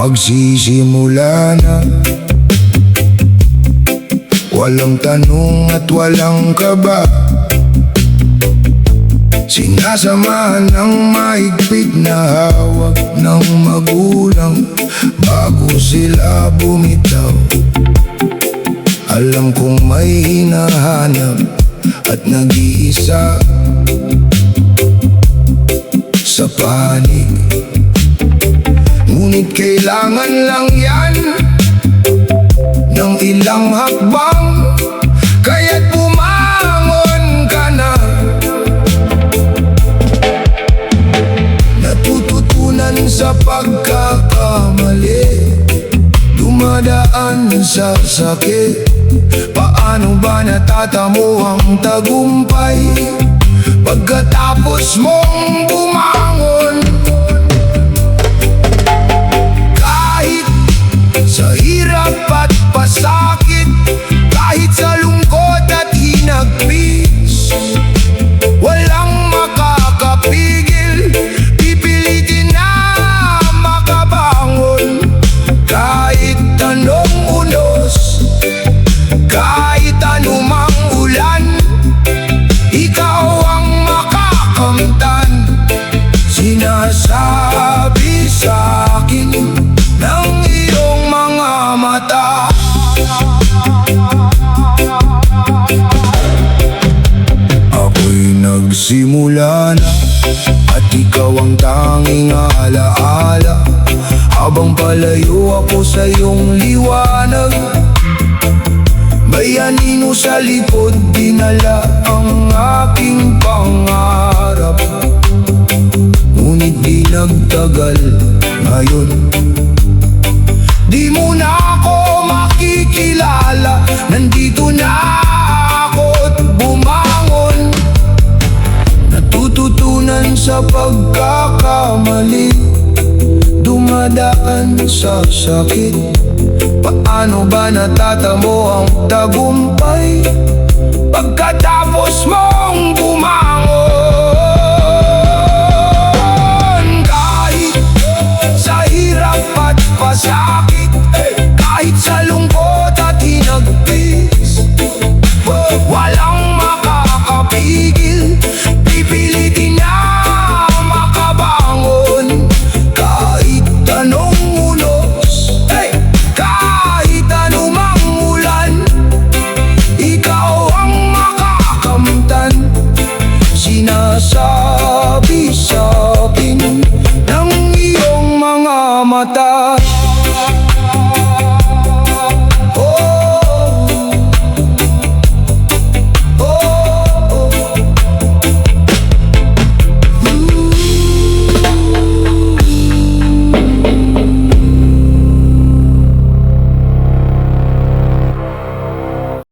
magsisimula na. Walang tanong at walang kaba, sinasamahan ng mahigpit na hawak ng magulang bago sila bumitaw. Alam kong may hinahanap at nag-iisa sa panig, ngunit kailangan lang yan ng ilang hakbang, kaya't bumangon ka na. Natututunan sa pagkakamali, dumadaan sa sakit. Paano ba natatamo ang tagumpay pagkatapos mong bumangon? Kahit sa hirap at pasakit, kahit sa lungkot at hinagpis, walang makakapigil, pipilitin na makabangon. Kahit anong unos, kahit anumang ulan, ikaw ang makakamtan. Sinasabi sa'kin ng iyong mga mata. Ako'y nagsimula na at ikaw ang tanging alaala, habang palayo ako sa iyong liwanag. Bayanino sa likod, dinala ang aking pangarap. Ngunit di nagtagal, ngayon di mo na ako makikilala. Nandito na ako't bumangon, natututunan sa pagkakamali, dumadaan sa sakit. Paano ba natatamo ang tagumpay pagkatapos mong bumangon? Kahit sa hirap at pasakit, kahit sa lungkot at hinagpis, walang makakapigil, pipilitin na makabangon. Kahit anong unos, kahit anumang ulan, ikaw ang makakamtan. Sinasabi sa